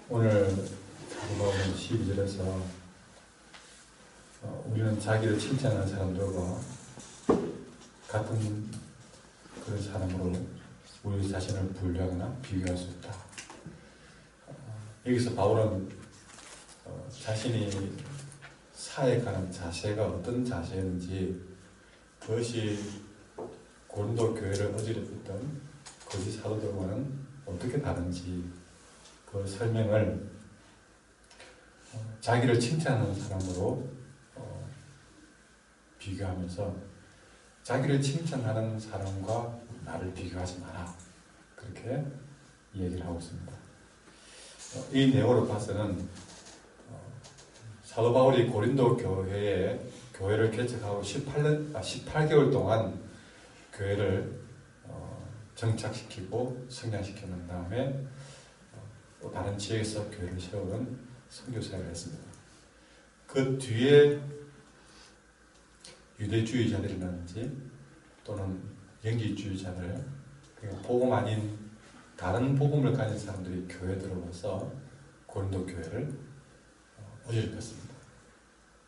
오늘 사도바울은 12절에서 우리는 자기를 칭찬하는 사람들과 같은 그런 사람으로 우리 자신을 분류하거나 비교할 수 있다. 여기서 바울은 자신이 사역하는 자세가 어떤 자세였는지, 그것이 고린도 교회를 어지럽혔던 거짓 사도들과는 어떻게 다른지 그 설명을 자기를 칭찬하는 사람으로 비교하면서, 자기를 칭찬하는 사람과 나를 비교하지 마라, 그렇게 얘기를 하고 있습니다. 이 내용으로 봐서는 사도 바울이 고린도 교회를 개척하고 18개월 동안 교회를 정착시키고 성장시키는 다음에 또 다른 지역에서 교회를 세우는 선교사역을 했습니다. 그 뒤에 유대주의자들이라든지 또는 영지주의자들, 복음 아닌 다른 복음을 가진 사람들이 교회에 들어와서 고린도 교회를 어지럽혔습니다.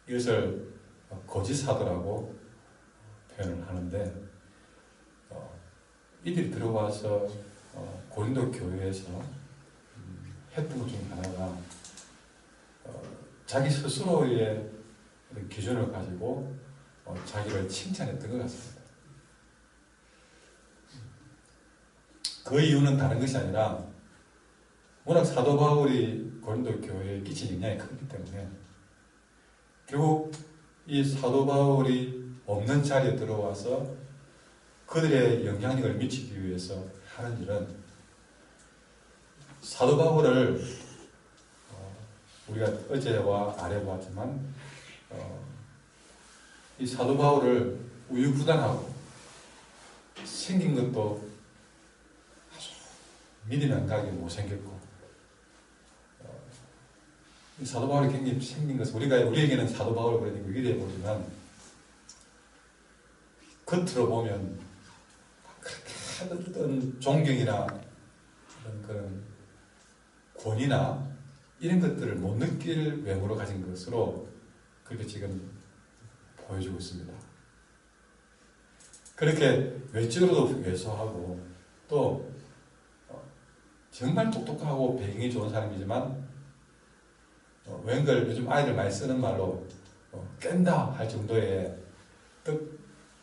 이것을 거짓 사도라고 표현을 하는데, 이들이 들어와서 고린도 교회에서 했던 것 중에 하나가 자기 스스로의 기준을 가지고 자기를 칭찬했던 것 같습니다. 그 이유는 다른 것이 아니라 워낙 사도 바울이 고린도 교회에 끼친 영향이 크기 때문에, 결국 이 사도 바울이 없는 자리에 들어와서 그들의 영향력을 미치기 위해서 하는 일은, 사도 바울을 우리가 어제와 아래 보았지만 이 사도 바울을 우유부단하고 생긴 것도 아주 미리는 안 가게 못생겼고, 이 사도 바울이 굉장히 생긴 것은 우리에게는 사도 바울을 그러니까 위대해 보지만, 겉으로 보면 그렇게 어떤 존경이나 그런 권위나 이런 것들을 못 느낄 외모를 가진 것으로 그렇게 지금 보여주고 있습니다. 그렇게 외적으로도 왜소하고 또 정말 똑똑하고 배경이 좋은 사람이지만 웬걸 요즘 아이들 많이 쓰는 말로 깬다 할 정도의, 또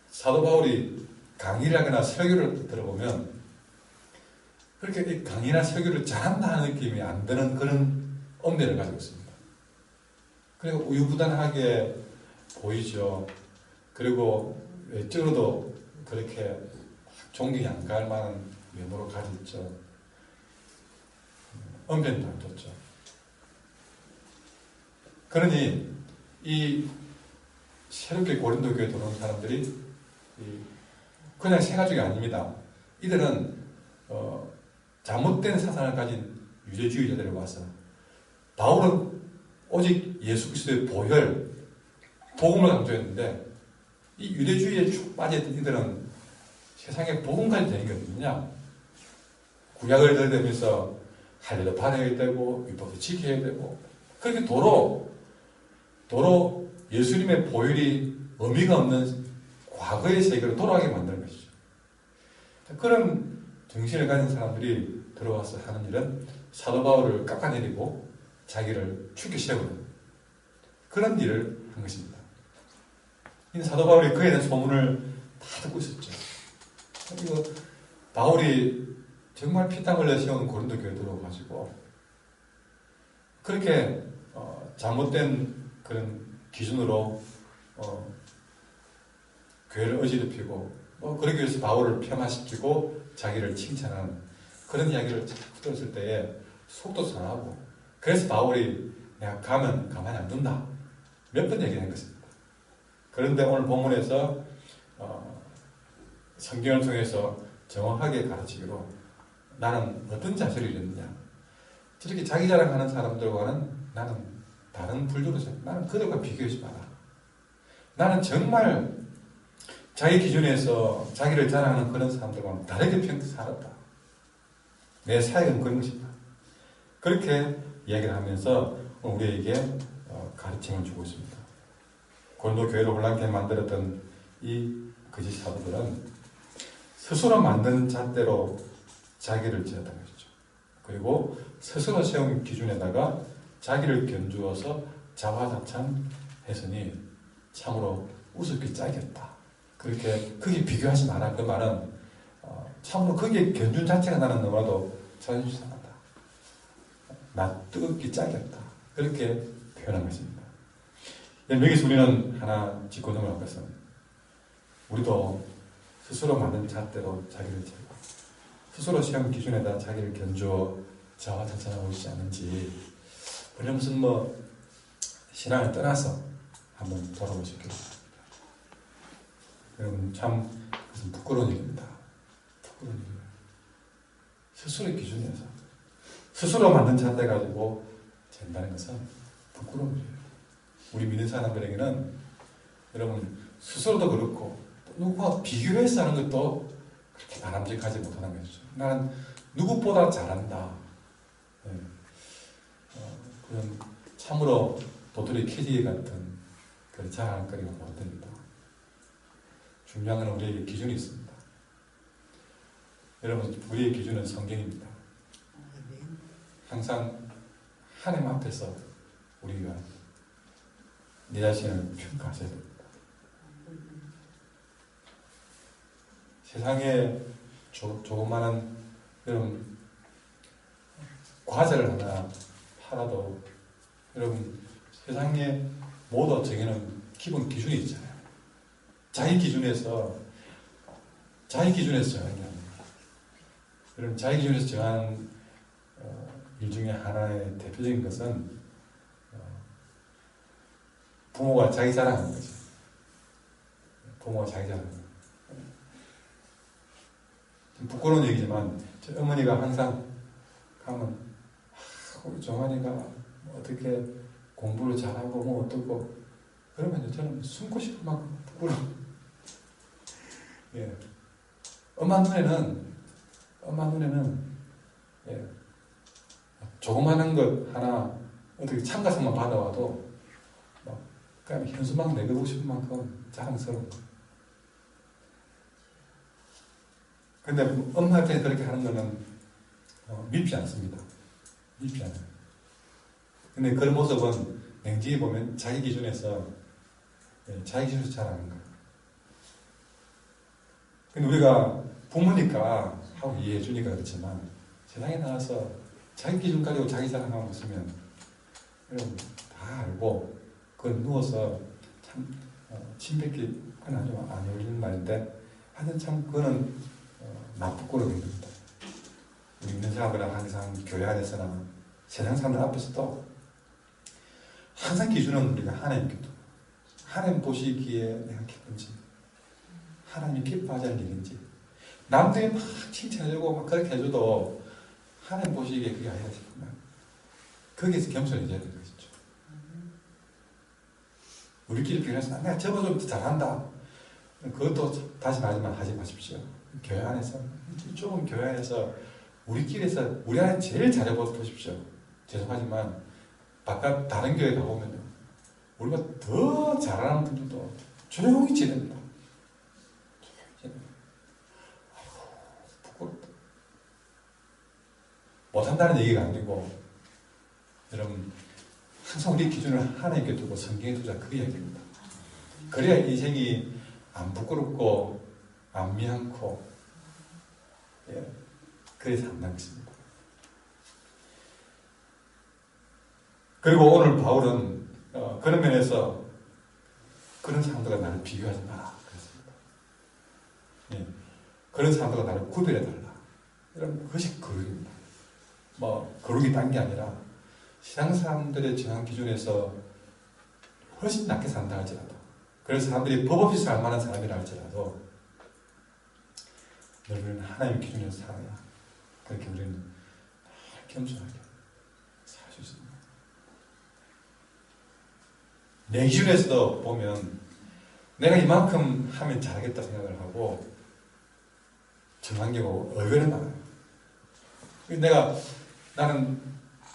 사도 바울이 강의를 하거나 설교를 들어보면 그렇게 강의나 설교를 잘한다 하는 느낌이 안 드는 그런 엄매를 가지고 있습니다. 그리고 우유부단하게 보이죠. 그리고 외적으로도 그렇게 존경이 안 갈 만한 외모로 가졌죠. 언변도 안 좋죠. 그러니 이 새롭게 고린도 교회에 들어온 사람들이 그냥 새 가족이 아닙니다. 이들은 잘못된 사상을 가진 유대주의자들이 와서, 바울은 오직 예수 그리스도의 보혈, 복음을 강조했는데, 이 유대주의에 쭉 빠져있던 이들은 세상에 복음까지 되는 게 어딨냐? 구약을 들대면서 할례도 받아야 되고 율법도 지켜야 되고, 그렇게 도로 예수님의 보혈이 의미가 없는 과거의 세계로 돌아가게 만드는 것이죠. 그런 정신을 가진 사람들이 들어와서 하는 일은 사도 바울을 깎아내리고 자기를 죽게 세우는 그런 일을 한 것입니다. 이 사도 바울이 그에 대한 소문을 다 듣고 있었죠. 그리고 바울이 정말 피땀 흘려 세운 고린도 교회에 들어가지고 그렇게 잘못된 그런 기준으로 교회를 어지럽히고 그러기 위해서 바울을 폄하시키고 자기를 칭찬하는 그런 이야기를 자꾸 들었을 때에 속도 상하고, 그래서 바울이 내가 가면 가만히 안 둔다 몇 번 얘기한 것입니다. 그런데 오늘 본문에서 성경을 통해서 정확하게 가르치기로 나는 어떤 자세를 이뤘느냐, 저렇게 자기 자랑하는 사람들과는 나는 다른 분류로 나는 그들과 비교하지 마라. 나는 정말 자기 기준에서 자기를 자랑하는 그런 사람들과는 다르게 살았다. 내 사역은 그런 것이다. 그렇게 이야기를 하면서 우리에게 가르침을 주고 있습니다. 고린도 교회를 혼란케 만들었던 이 거짓 사도들은 스스로 만든 잣대로 자기를 지었던 것이죠. 그리고 스스로 세운 기준에다가 자기를 견주어서 자화자찬했으니 참으로 우습게 짝이었다. 그렇게 거기에 비교하지 마라. 그 말은 참으로 거기에 견준 자체가 나는 너무나도 자존심 상한다. 나 뜨겁게 짝이었다. 그렇게 표현한 것입니다. 여기서 우리는 하나 짚고 넘어갈 것은 우리도 스스로 만든 잣대로 자기를 재고 스스로 시험 기준에다 자기를 견주어 자화자찬하고 있지 않은지 우리는 무슨 신앙을 떠나서 한번 돌아보시기 바랍니다. 여러분 참 그것은 부끄러운 일입니다. 부끄러운 일이에요. 스스로의 기준에서 스스로 만든 잣대 가지고 잰다는 것은 부끄러운 일이에요. 우리 믿는 사람들에게는 여러분 스스로도 그렇고 누구와 비교해서 하는 것도 그렇게 바람직하지 못하는 것이죠. 나는 누구보다 잘한다. 네. 그런 참으로 도토리 캐지 같은 그런 자랑거리가 못 됩니다. 중요한 건 우리에게 기준이 있습니다. 여러분 우리의 기준은 성경입니다. 항상 하나님 앞에서 우리가 내 자신을 평가하셔야 됩니다. 세상에 조그마한 여러분 과자를 하나 팔아도 여러분 세상에 모두 정해놓은 기본 기준이 있잖아요. 자기 기준에서 정하는 겁니다. 여러분 자기 기준에서 정한 일 중에 하나의 대표적인 것은 부모가 자기 자랑하는 거죠. 부모가 자기 자랑하는 거죠. 부끄러운 얘기지만 저 어머니가 항상 가면 우리 정환이가 어떻게 공부를 잘하고 뭐 어떻고 그러면 저는 숨고 싶을 만큼 부끄러워. 예. 엄마 눈에는 예. 조그마한 것 하나 어떻게 참가상만 받아와도 그냥 현수막 내고 싶은 만큼 자랑스러운 거. 근데 엄마한테 그렇게 하는 거는 밉지 않습니다. 밉지 않아요. 근데 그런 모습은 냉정히 보면 자기 기준에서 자랑하는 거예요. 근데 우리가 부모니까 하고 이해해 주니까 그렇지만 세상에 나와서 자기 기준 가지고 자기 자랑하고 있으면 여러분 다 알고 그걸 누워서 참 침뱉기 그건 아주 안 어울리는 말인데 하여튼 참 그거는 나쁘고로 됩니다. 우리 믿는 사람들은 항상 교회 안에서나 세상 사람들 앞에서도 항상 기준은 우리가 하나님께 두고 하나님 보시기에 내가 기쁜지 하나님이 기뻐하지 않는 일인지 남들이 막 칭찬해주고 막 그렇게 해줘도 하나님 보시기에 그게 아니라 싶으면 거기에서 겸손해져야 되는 것이죠. 우리끼리 비교해서 내가 저거 좀 잘한다. 그것도 다시 말하지만 하지 마십시오. 교회 안에서 좁은 교회 안에서 우리끼리서 우리 안에 제일 잘해보십시오. 죄송하지만 바깥 다른 교회 가보면요 우리가 더 잘하는 분들도 조용히 지냅니다. 부끄럽다. 못한다는 얘기가 아니고 여러분 항상 우리 기준을 하나님께 두고 성경에 두자 그 이야기입니다. 그래야 인생이 안 부끄럽고 안 미안코 그래서 한다는 것입니다. 그리고 오늘 바울은 그런 면에서 그런 사람들과 나를 비교하지 마라 그랬습니다. 예. 그런 사람들과 나를 구별해달라. 이런 그것이 거룩입니다. 거룩이 딴 게 아니라 세상 사람들의 정한 기준에서 훨씬 낮게 산다 할지라도 그래서 사람들이 법 없이 살 만한 사람이라 할지라도 너희는 하나님의 기준에서 살아야 그렇게 우리는 겸손하게 살 수 있습니다. 내 기준에서도 보면 내가 이만큼 하면 잘하겠다 생각을 하고 정한 경우 의외로 많아요. 나는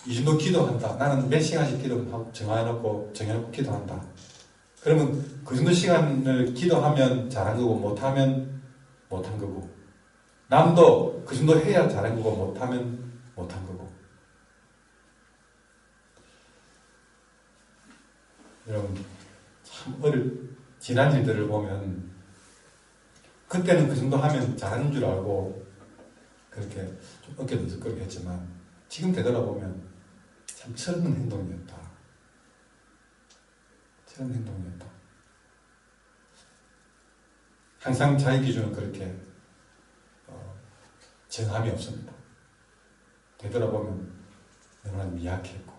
이 정도 기도한다. 나는 몇 시간씩 기도하고 정해놓고 기도한다. 그러면 그 정도 시간을 기도하면 잘한 거고 못하면 못한 거고, 남도 그 정도 해야 잘한 거고 못하면 못한 거고. 여러분 참 지난 일들을 보면 그때는 그 정도 하면 잘하는 줄 알고 그렇게 좀 어깨 들썩거리게 했지만 지금 되돌아보면 참 철없는 행동이었다. 철없는 행동이었다. 항상 자기 기준은 그렇게 정함이 없습니다. 되돌아보면 너무나 미약했고,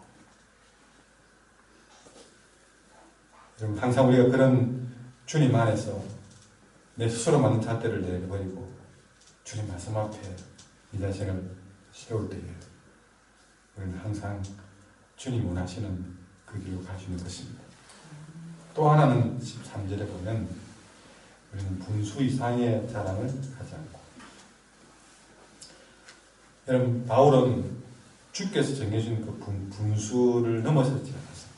여러분 항상 우리가 그런 주님 안에서 내 스스로 만든 잣대를 내버리고 주님 말씀 앞에 이 자신을 세울 때에 우리는 항상 주님 원하시는 그 길로 갈 수 있는 것입니다. 또 하나는 13절에 보면 우리는 분수 이상의 자랑을 하지 않고, 여러분 바울은 주께서 정해준 그 분수를 넘어서지 않았습니다.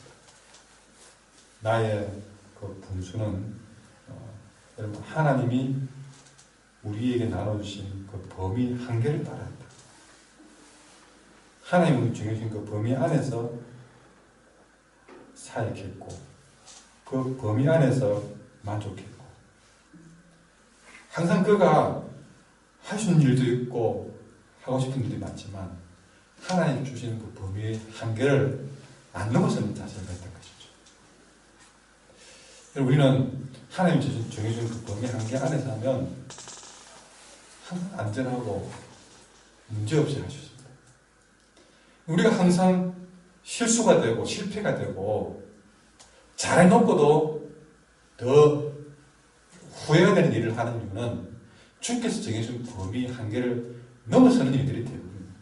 나의 그 분수는 여러분 하나님이 우리에게 나눠주신 그 범위 한계를 따라한다. 하나님이 정해주신 그 범위 안에서 사역했고 그 범위 안에서 만족했고, 항상 그가 할 수 있는 일도 있고 하고 싶은 일이 많지만 하나님 주신 그 범위의 한계를 안 넘어서는 자세가 있다는 것이죠. 우리는 하나님 정해준 그 범위 한계 안에서 하면 항상 안전하고 문제없이 할 수 있습니다. 우리가 항상 실수가 되고 실패가 되고 잘해놓고도 더 후회가 되는 일을 하는 이유는 주께서 정해준 범위 한계를 넘어서는 일들이 대부분입니다.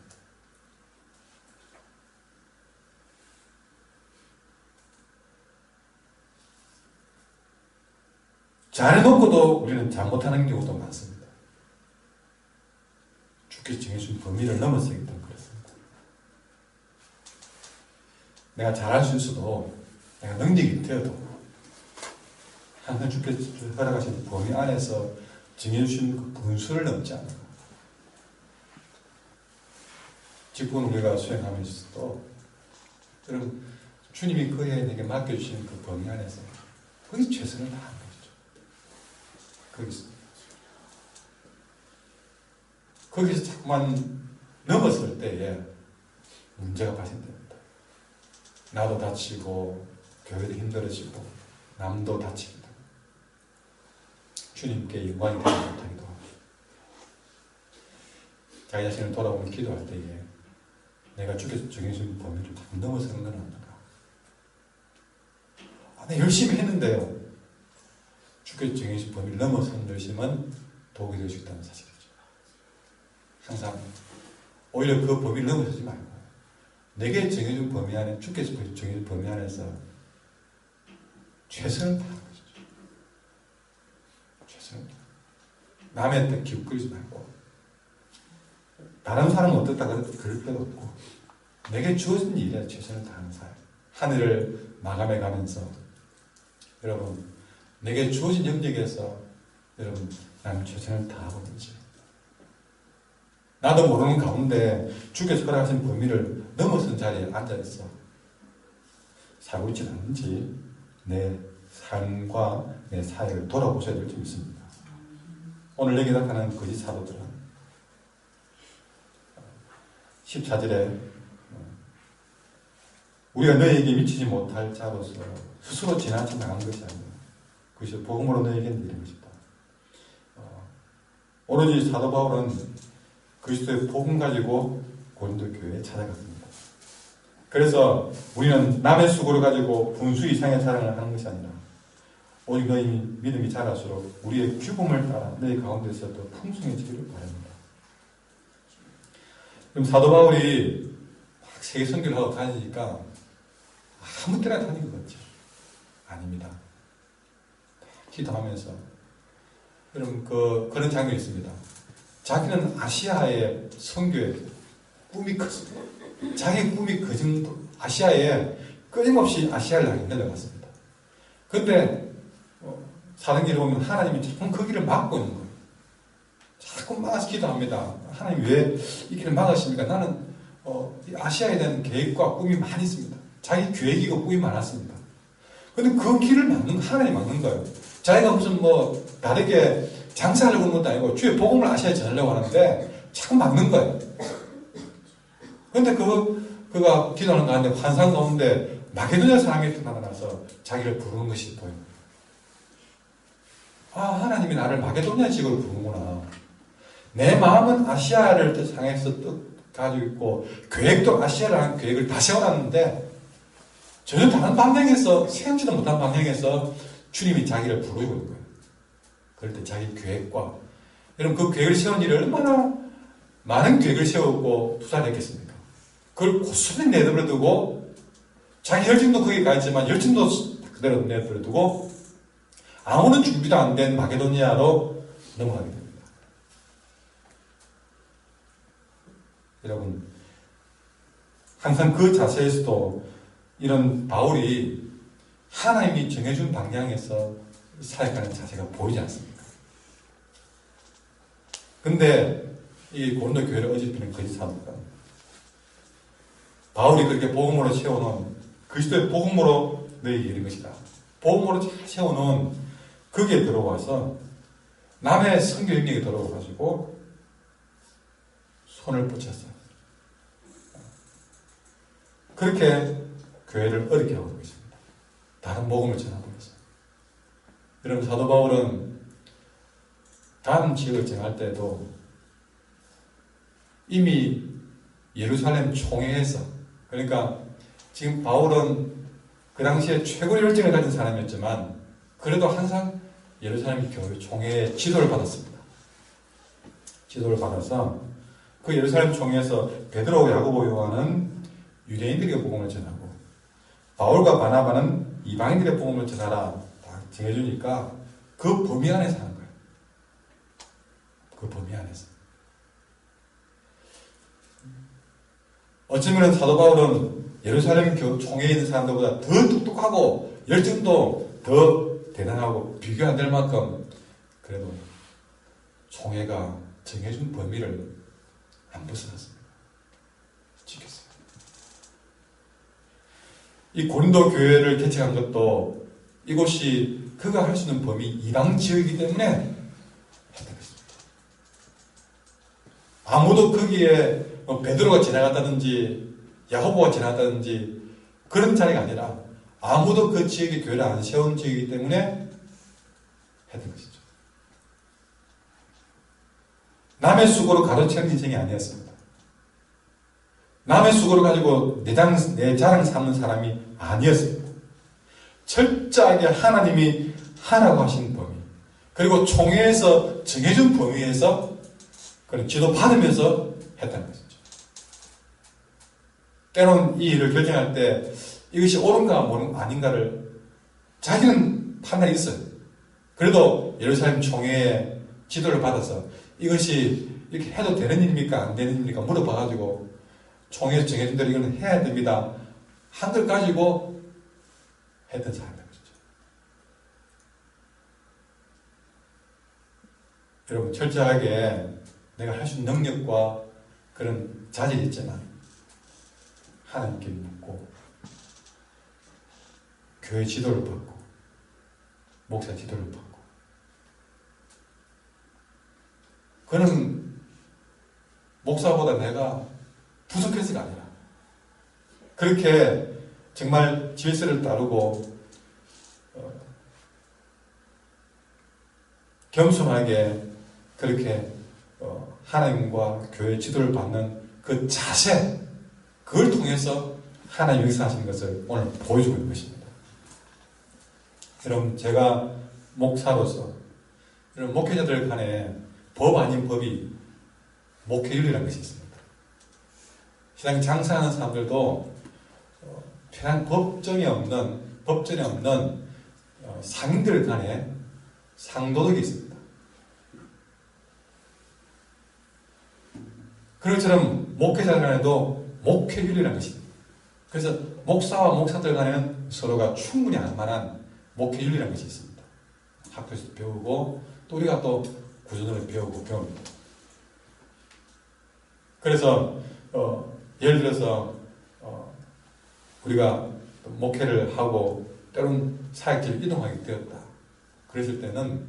잘해놓고도 우리는 잘못하는 경우도 많습니다. 주께서 정해준 범위를 넘어서기 때문에 그렇습니다. 내가 잘할 수 있어도, 내가 능력이 되어도 항상 주께서 허락하신 범위 안에서 정해주신 그 분수를 넘지 않는 것. 직분 우리가 수행하면서도 여러분 주님이 그에 내게 맡겨주신 그 범위 안에서 거기서 최선을 다하는 것이죠. 거기서 자꾸만 넘어설 때에 문제가 발생됩니다. 나도 다치고 교회도 힘들어지고 남도 다칩니다. 주님께 영광이 되지 못하기도 하고, 자기 자신을 돌아보며 기도할 때에 내가 주께서 정해준 범위를 자꾸 넘어서는 건 아닌가. 내가 열심히 했는데요, 주께서 정해준 범위를 넘어서는 열심은 도움이 될 수 있다는 사실이죠. 항상 오히려 그 범위를 넘어서지 말고 내게 정해준 범위 안에, 주께서 정해준 범위 안에서 최선을 다하는 것이죠. 최선을 다하는. 남의 뜻 기웃거리지 말고, 다른 사람은 어떻다 그럴 필요도 없고 내게 주어진 일에 최선을 다하는 사람, 하늘을 마감해 가면서 여러분 내게 주어진 영역에서 여러분 나는 최선을 다하고 있는지, 나도 모르는 가운데 주께서 허락하신 범위를 넘어선 자리에 앉아있어 살고 있지 않는지 내 삶과 내 사역을 돌아보셔야 될 점 있습니다. 오늘 여기 나타나는 거짓 사도들은 14절에 우리가 너에게 미치지 못할 자로서 스스로 지나쳐 나간 것이 아니라 그것이 복음으로 너에게 이른 것이다. 오로지 사도 바울은 그리스도의 복음 가지고 고린도 교회에 찾아갔습니다. 그래서 우리는 남의 수고를 가지고 분수 이상의 자랑을 하는 것이 아니라 오직 너희 믿음이 자랄수록 우리의 규범을 따라 너희 가운데서 더 풍성해지기를 바랍니다. 그럼 사도 바울이 막 세계 선교를 하고 다니니까 아무 때나 다닌 것 같죠? 아닙니다. 기도하면서 여러분 그런 장면이 있습니다. 자기는 아시아의 선교에 꿈이 컸습니다. 자기 꿈이 그 정도 아시아에 끊임없이 아시아를 향해 내려갔습니다. 그런데 사도행전에 보면 하나님이 자꾸 그 길을 막고 있는 거예요. 자꾸 막아서 기도합니다. 하나님 왜 이 길을 막으십니까? 나는 아시아에 대한 계획과 꿈이 많이 있습니다. 자기 계획이고 꿈이 많았습니다. 근데 그 길을 막는, 하나님이 막는 거예요. 자기가 무슨 다르게 장사하려고 하는 것도 아니고 주의 복음을 아시아에 전하려고 하는데 자꾸 막는 거예요. 근데 그가 기도하는 가운데 환상 가운데 마게도냐 사람이 나타나서 자기를 부르는 것이 보입니다. 아, 하나님이 나를 마게도냐 지역으로 부르는구나. 내 마음은 아시아를 향해서 가지고 있고 계획도 아시아를 향한 계획을 다 세워놨는데 전혀 다른 방향에서 세우지도 못한 방향에서 주님이 자기를 부르고 있는 거예요. 그럴 때 자기 계획과 여러분 그 계획을 세운 일이 얼마나 많은 계획을 세우고 투자를 했겠습니까? 그걸 고스란히 내버려 두고 자기 열정도 거기 가 있지만 열정도 그대로 내버려 두고 아무런 준비도 안 된 마게도니아로 넘어가게 됩니다. 여러분 항상 그 자세에서도 이런 바울이 하나님이 정해준 방향에서 사역하는 자세가 보이지 않습니까? 근데 이 고린도 교회를 어지럽히는 거짓 사도가 바울이 그렇게 복음으로 채워놓은 그리스도의 복음으로 너희에게 이른 것이다. 복음으로 잘 채워놓은 거기에 들어와서 남의 선교 영역에 들어와가지고 손을 붙였어요. 그렇게 교회를 어렵게 하고 있습니다. 다른 복음을 전하고 있어요. 여러분 사도 바울은 다른 지역을 정할 때도 이미 예루살렘 총회에서 그러니까 지금 바울은 그 당시에 최고의 열정을 가진 사람이었지만 그래도 항상 예루살렘 교회 총회의 지도를 받았습니다. 지도를 받아서 그 예루살렘 총회에서 베드로, 야고보, 요한은 유대인들에게 복음을 전하고 바울과 바나바는 이방인들의 복음을 전하라 다 정해주니까 그 범위 안에서 하는 거예요. 그 범위 안에서. 어쩌면 사도 바울은 예루살렘 총회에 있는 사람들보다 더 똑똑하고 열정도 더 대단하고 비교 안 될 만큼 그래도 총회가 정해준 범위를 안 벗어났습니다. 지켰어요. 이 고린도 교회를 개척한 것도 이곳이 그가 할 수 있는 범위 이방 지역이기 때문에 했던 것입니다. 아무도 거기에 베드로가 지나갔다든지 야고보가 지나갔다든지 그런 자리가 아니라 아무도 그 지역에 교회를 안 세운 지역이기 때문에 했던 것이죠. 남의 수고로 가로채는 인생이 아니었습니다. 남의 수고를 가지고 내 자랑 삼는 사람이 아니었습니다. 철저하게 하나님이 하라고 하신 범위 그리고 총회에서 정해준 범위에서 그런 지도받으면서 했다는 것이죠. 때로는 이 일을 결정할 때 이것이 옳은가 아닌가를 자기는 판단이 있어요. 그래도 예루살렘 총회의 지도를 받아서 이것이 이렇게 해도 되는 일입니까? 안 되는 일입니까? 물어봐가지고 총회에서 정해준 대로 이거는 해야 됩니다. 한 걸 가지고 했던 사람인 것이죠. 여러분 철저하게 내가 할 수 있는 능력과 그런 자질이 있지만 하나님께 묻고 교회 지도를 받고 목사 지도를 받고 그는 목사보다 내가 부족해서가 아니라 그렇게 정말 질서를 따르고 겸손하게 그렇게 하나님과 교회 지도를 받는 그 자세 그걸 통해서 하나님 역사하시는 것을 오늘 보여주고 있는 것입니다. 여러분 제가 목사로서 여러분 목회자들 간에 법 아닌 법이 목회율이라는 것이 있습니다. 세상에 장사하는 사람들도 세상 법전이 없는 상인들 간에 상도덕이 있습니다. 그런 것처럼 목회자 간에도 목회윤리라는 것이 있습니다. 그래서 목사와 목사들 간에는 서로가 충분히 알만한 목회윤리라는 것이 있습니다. 학교에서 배우고 또 우리가 또 구조론을 배우고 배웁니다. 그래서 예를 들어서 우리가 목회를 하고 때론 사역지를 이동하게 되었다. 그랬을 때는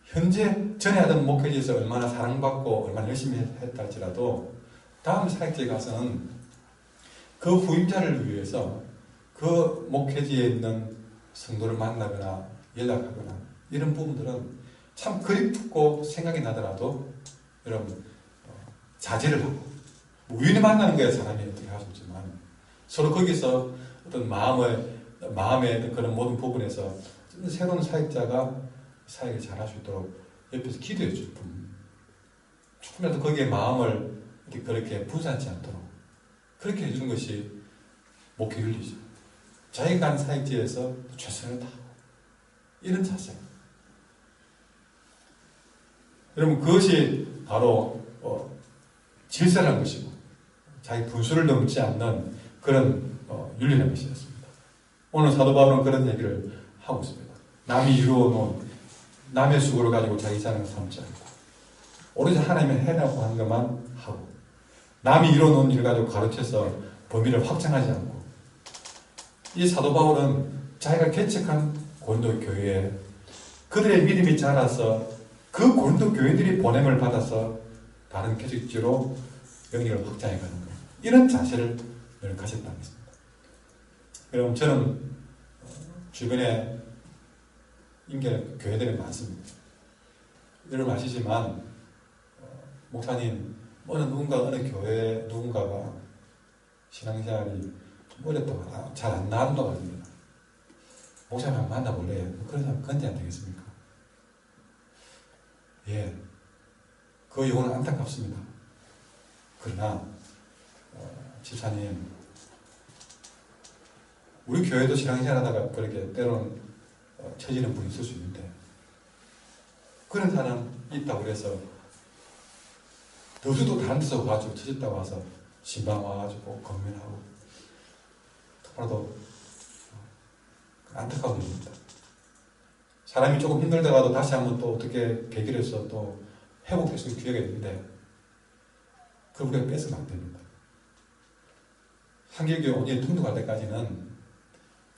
현재 전에 하던 목회지에서 얼마나 사랑받고 얼마나 열심히 했다 할지라도 다음 사역지에 가서는 그 후임자를 위해서 그 목회지에 있는 성도를 만나거나 연락하거나 이런 부분들은 참 그립고 생각이 나더라도 여러분 자제를 하고 우연히 만나는 거야 사람이 어떻게 할 수 있지만 서로 거기서 어떤 마음의 그런 모든 부분에서 새로운 사역자가 사역을 잘할 수 있도록 옆에서 기도해 줄 뿐. 조금이라도 거기에 마음을 그렇게 분산치 않도록 그렇게 해주는 것이 목회 윤리죠. 자기가 간 사역지에서 최선을 다하고 이런 자세. 여러분 그것이 바로 질서라는 것이고 자기 분수를 넘지 않는 그런 윤리라는 것이었습니다. 오늘 사도 바울은 그런 얘기를 하고 있습니다. 남이 이루어놓은 남의 수고를 가지고 자기 자랑을 삼지 않고 오로지 하나님의 해라고 하는 것만 하고 남이 이루어놓은 일을 가지고 가르쳐서 범위를 확장하지 않고 이 사도 바울은 자기가 개척한 고린도 교회에 그들의 믿음이 자라서 그 고린도 교인들이 보냄을 받아서 다른 개척지로 영역을 확장해가는 거예요. 이런 자세를 늘 가졌다는 것입니다. 여러분 저는 주변에 인계는 교회들이 많습니다. 여러분 아시지만 목사님 어느 교회 누군가가 신앙생활이 좀 어렵다고 잘 안 나온다고 합니다. 목사님 한번 만나볼래요? 그런 사람 건지 안 되겠습니까? 예, 그 영혼은 안타깝습니다. 그러나 집사님 우리 교회도 신앙생활 하다가 그렇게 때로는 처지는 분이 있을 수 있는데 그런 사람 있다고 그래서 더수도 다른 데서 와가지고 처졌다고 와서 신방 와가지고 건면하고 특별하도 안타까운 일입니다. 사람이 조금 힘들다가도 다시 한번 또 어떻게 계기를 해서 또 회복될 수 있는 기회가 있는데 그걸 우리가 뺏으면 안 됩니다. 한길교회 온전히 통독할 때까지는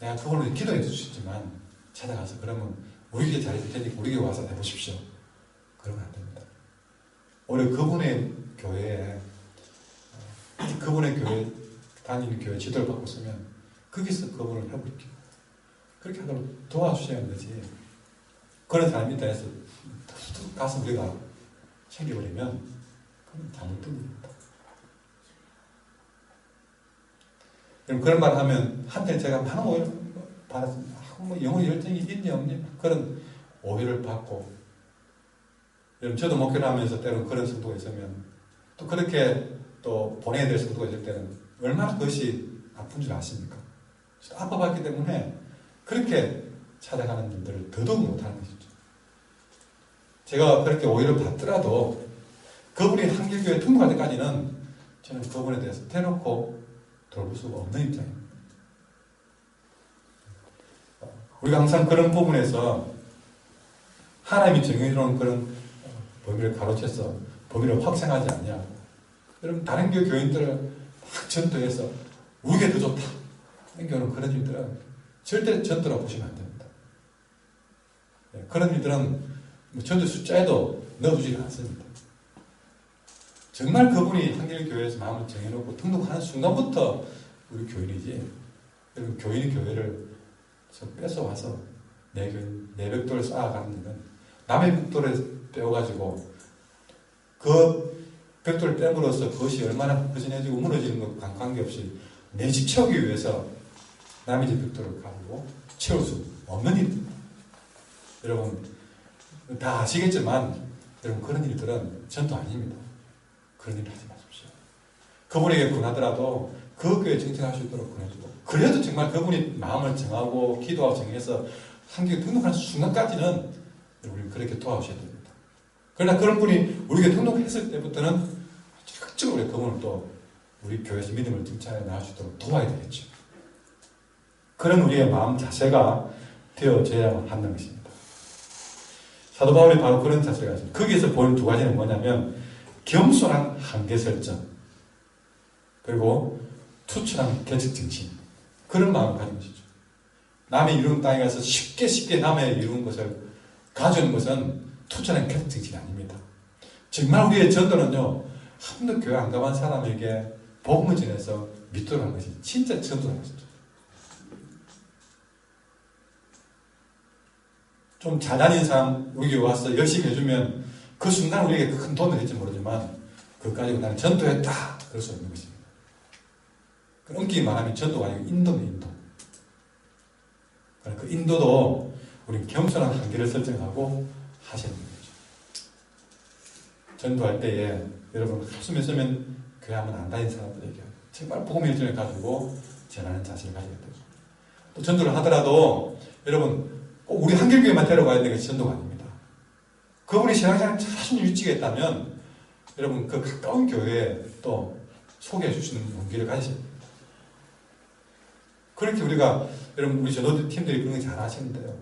내가 그걸로 기도해 줄 수 있지만 찾아가서 그러면 우리 교회 잘 있을 테니까 우리 교회 와서 해보십시오. 그러면 안 됩니다. 오히려 그분의 교회에 그분의 교회 다니는 교회 지도를 받고 있으면 거기서 그분을 회복시키고 그렇게 하도록 도와주셔야 하는 거지. 그런 사람이 있다 해서 가서 우리가 챙겨버리면 그건 잘못된 일입니다. 그런 말 하면 한때 제가 많은 오해를 받았습니다. 영혼의 열정이 있니 없니? 그런 오해를 받고 여러분 저도 목회를 하면서 때로는 그런 성도가 있으면 또 그렇게 또 보내야 될 성도가 있을 때는 얼마나 그것이 아픈 줄 아십니까? 아파봤기 때문에 그렇게 찾아가는 일들을 더더욱 못하는 것이죠. 제가 그렇게 오해를 받더라도 그분이 한길교회 통과할 때까지는 저는 그분에 대해서 대놓고 돌볼 수가 없는 입장입니다. 우리가 항상 그런 부분에서 하나님이 정해놓은 그런 범위를 가로채서 범위를 확장하지 않냐고. 여러분 다른 교회 교인들을 막 전도해서 우리 교회 더 좋다. 이런 경우는 그런 일들은 절대 전도라고 보시면 안 됩니다. 그런 일들은 전도 숫자에도 넣어두지 않습니다. 정말 그분이 한길교회에서 마음을 정해놓고 등록하는 순간부터 우리 교인이지. 여러분 교인이 교회를 뺏어와서 내 벽돌을 쌓아가는 일은 남의 벽돌을 빼어가지고 그 벽돌을 빼므로써 그것이 얼마나 허전해지고 무너지는 것과 관계없이 내 집 채우기 위해서 남의 집 벽돌을 가지고 채울 수 없는 일입니다. 여러분 다 아시겠지만 여러분 그런 일들은 전도 아닙니다. 그런 일 하지 마십시오. 그분에게 권하더라도 그 교회에 정착할 수 있도록 권해주고 그래도 정말 그분이 마음을 정하고 기도하고 정해서 한교에 등록하는 순간까지는 우리는 그렇게 도와주셔야 됩니다. 그러나 그런 분이 우리 교회 등록했을 때부터는 적극적으로 그분을 또 우리 교회에서 믿음을 등찬해 나아주도록 도와야 되겠죠. 그런 우리의 마음 자세가 되어져야만 한다는 것입니다. 사도 바울이 바로 그런 자세가 있습니다. 거기에서 보는 두 가지는 뭐냐면 겸손한 한계 설정 그리고 투철한 개척 정신 그런 마음을 가진 것이죠. 남의 이룬 땅에 가서 쉽게 남의 이룬 것을 가져오는 것은 투철한 개척 정신이 아닙니다. 정말 우리의 전도는요 한 번도 교회 안 가본 사람에게 복음을 전해서 믿도록 하는 것이 진짜 전도라는 것이죠. 좀 잘 다니는 사람 우리 교회 와서 열심히 해주면 그 순간 우리에게 큰 도움이 될지 모르지만 그거 가지고 나는 전도했다 그럴 수 없는 것입니다. 엄격히 말하면 전도가 아니고 인도는 인도. 그 인도도 우리 겸손한 한계를 설정하고 하시는 거죠. 전도할 때에 여러분 한숨 있으면 교회 한번 안 다니는 사람들에게 정말 복음 일정을 가지고 전하는 자세를 가져야 되고 또 전도를 하더라도 여러분 꼭 우리 한길교회만 데려가야 되는 것이 전도가 아닙니다. 그분이 신앙생활 잘하시는 일찍 했다면 여러분 그 가까운 교회에 또 소개해 주시는 용기를 가지셔야 됩니다. 그렇게 우리가 여러분 우리 전도 팀들이 그런 거 잘 하시는데요.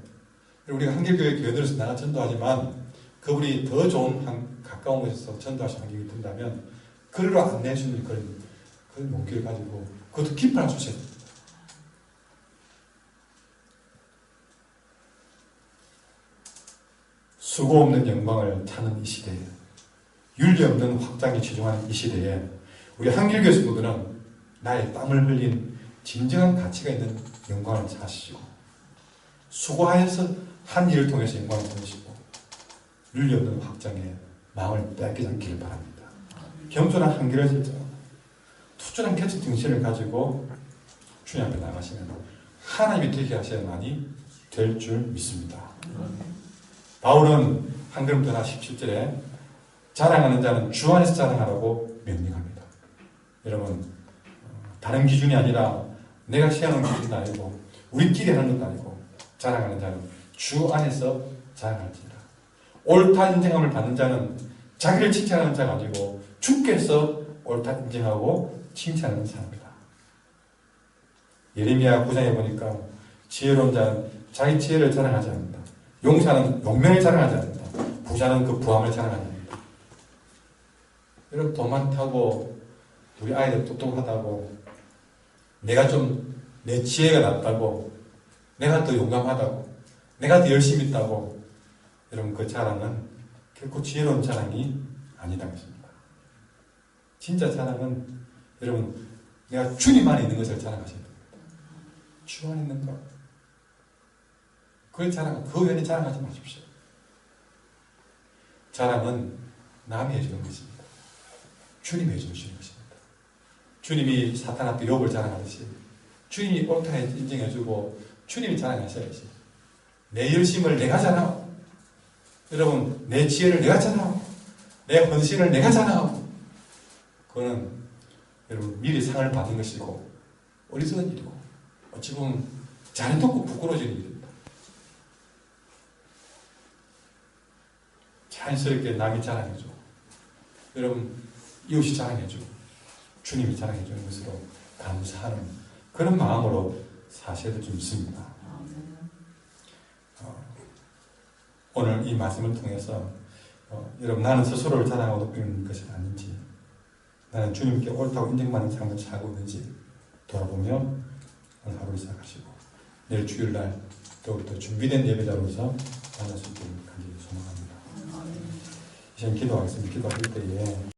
우리가 한길교회 교회들에서 나가 전도하지만 그분이 더 좋은 가까운 곳에서 전도하시는 환경이 든다면 그리로 안내해 주는 그런 용기를 가지고 그것도 기뻐할 수 있어야 됩니다. 수고 없는 영광을 찾는 이 시대에 윤리 없는 확장에 치중하는 이 시대에 우리 한길교회 성도들은 나의 땀을 흘린 진정한 가치가 있는 영광을 찾으시고 수고하여서 한 일을 통해서 영광을 찾으시고 윤리 없는 확장에 마음을 뺏기지 않기를 바랍니다. 겸손한 한계를 설정하고 투철한 개척 정신을 가지고 주님 앞에 나가시면 하나님이 되게 하셔야만이 될 줄 믿습니다. 바울은 한 걸음 더 나 17절에 자랑하는 자는 주 안에서 자랑하라고 명령합니다. 여러분 다른 기준이 아니라 내가 세우는 기준도 아니고 우리끼리 하는 것도 아니고 자랑하는 자는 주 안에서 자랑할지니라. 옳다 인정함을 받는 자는 자기를 칭찬하는 자가 아니고 주께서 옳다 인정하고 칭찬하는 사람이다. 예레미야 9장에 보니까 지혜로운 자는 자기 지혜를 자랑하지 않는다. 용사는 용맹을 자랑하지 않는다. 부자는 그 부함을 자랑하지 않는다. 여러분 돈 많다고 우리 아이들 똑똑하다고 내가 좀 내 지혜가 낫다고 내가 더 용감하다고 내가 더 열심히 있다고 여러분 그 자랑은 결코 지혜로운 자랑이 아니다는 것입니다. 진짜 자랑은 여러분 내가 주님 안에 있는 것을 자랑하셔야 됩니다. 주 안에 있는 것 그걸 자랑, 그 외에 자랑하지 마십시오. 자랑은 남이 해주는 것입니다. 주님이 해주시는 것입니다. 주님이 사탄한테 욥을 자랑하듯이 주님이 옳다 인정해주고 주님이 자랑하셔야지. 내 열심을 내가 자랑하고 여러분 내 지혜를 내가 자랑하고 내 헌신을 내가 자랑하고 그거는 여러분 미리 상을 받는 것이고 어리석은 일이고 어찌 보면 자네도 없고 부끄러워지는 일입니다. 자연스럽게 남이 자랑해줘. 여러분 이웃이 자랑해줘. 주님이 자랑해주는 것으로 감사하는 그런 마음으로 사셔야 될 줄 믿습니다. 오늘 이 말씀을 통해서 여러분 나는 스스로를 자랑하고 높이는 것이 아닌지 나는 주님께 옳다고 인정받는 삶을 살고 있는지 돌아보며 오늘 하루를 시작하시고 내일 주일날 더욱더 준비된 예배자로서 만날 수 있기를 간절히 소망합니다. 이제 기도하겠습니다. 기도할 때에